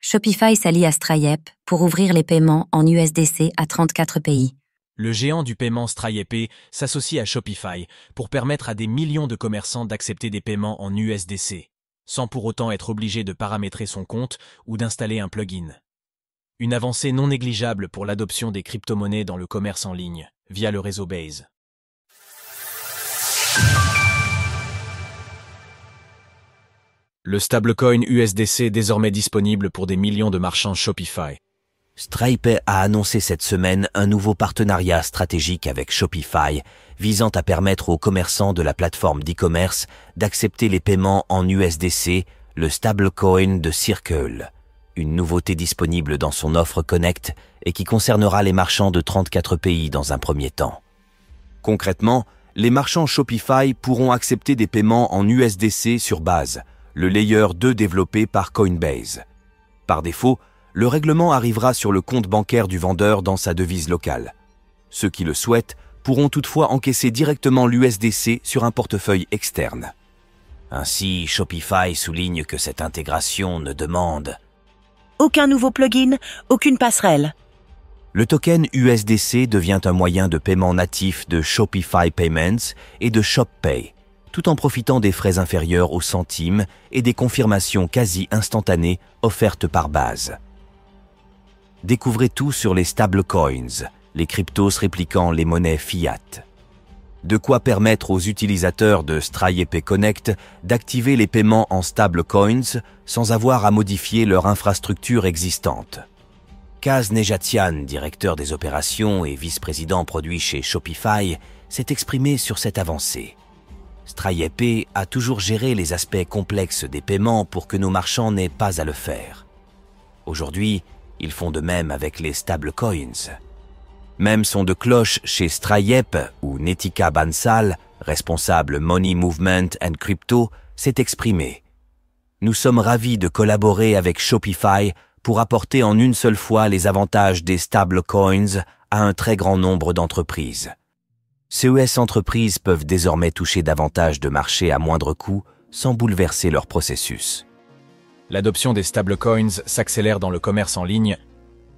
Shopify s'allie à Stripe pour ouvrir les paiements en USDC à 34 pays. Le géant du paiement Stripe s'associe à Shopify pour permettre à des millions de commerçants d'accepter des paiements en USDC, sans pour autant être obligé de paramétrer son compte ou d'installer un plugin. Une avancée non négligeable pour l'adoption des crypto-monnaies dans le commerce en ligne, via le réseau Base. Le stablecoin USDC est désormais disponible pour des millions de marchands Shopify. Stripe a annoncé cette semaine un nouveau partenariat stratégique avec Shopify, visant à permettre aux commerçants de la plateforme d'e-commerce d'accepter les paiements en USDC, le stablecoin de Circle. Une nouveauté disponible dans son offre Connect et qui concernera les marchands de 34 pays dans un premier temps. Concrètement, les marchands Shopify pourront accepter des paiements en USDC sur Base, le layer 2 développé par Coinbase. Par défaut, le règlement arrivera sur le compte bancaire du vendeur dans sa devise locale. Ceux qui le souhaitent pourront toutefois encaisser directement l'USDC sur un portefeuille externe. Ainsi, Shopify souligne que cette intégration ne demande aucun nouveau plugin, aucune passerelle. Le token USDC devient un moyen de paiement natif de Shopify Payments et de ShopPay, tout en profitant des frais inférieurs aux centimes et des confirmations quasi instantanées offertes par Base. Découvrez tout sur les stablecoins, les cryptos répliquant les monnaies fiat. De quoi permettre aux utilisateurs de Stripe Connect d'activer les paiements en stablecoins sans avoir à modifier leur infrastructure existante. Kaz Nejatian, directeur des opérations et vice-président produit chez Shopify, s'est exprimé sur cette avancée. Stripe a toujours géré les aspects complexes des paiements pour que nos marchands n'aient pas à le faire. Aujourd'hui, ils font de même avec les stablecoins. Même son de cloche chez Stripe, où Netika Bansal, responsable Money Movement and Crypto, s'est exprimé. Nous sommes ravis de collaborer avec Shopify pour apporter en une seule fois les avantages des stablecoins à un très grand nombre d'entreprises. CES entreprises peuvent désormais toucher davantage de marchés à moindre coût sans bouleverser leur processus. L'adoption des stablecoins s'accélère dans le commerce en ligne.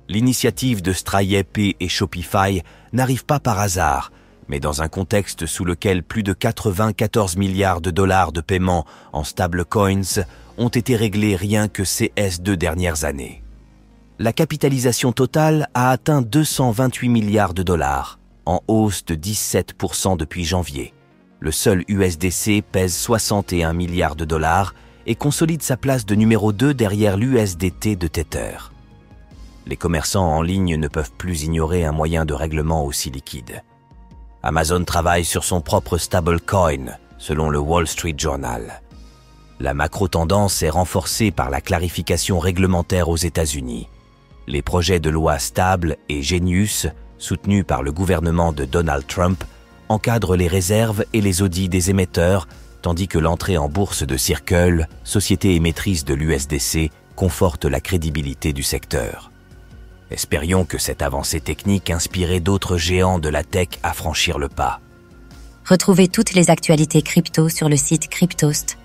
L'initiative de Stripe et Shopify n'arrive pas par hasard, mais dans un contexte sous lequel plus de 94 milliards de dollars de paiements en stablecoins ont été réglés rien que ces 2 dernières années. La capitalisation totale a atteint 228 milliards de dollars, en hausse de 17% depuis janvier. Le seul USDC pèse 61 milliards de dollars et consolide sa place de numéro 2 derrière l'USDT de Tether. Les commerçants en ligne ne peuvent plus ignorer un moyen de règlement aussi liquide. Amazon travaille sur son propre stablecoin, selon le Wall Street Journal. La macro-tendance est renforcée par la clarification réglementaire aux États-Unis. Les projets de loi Stable et Genius, soutenus par le gouvernement de Donald Trump, encadrent les réserves et les audits des émetteurs, tandis que l'entrée en bourse de Circle, société émettrice de l'USDC, conforte la crédibilité du secteur. Espérions que cette avancée technique inspirerait d'autres géants de la tech à franchir le pas. Retrouvez toutes les actualités crypto sur le site cryptost.fr.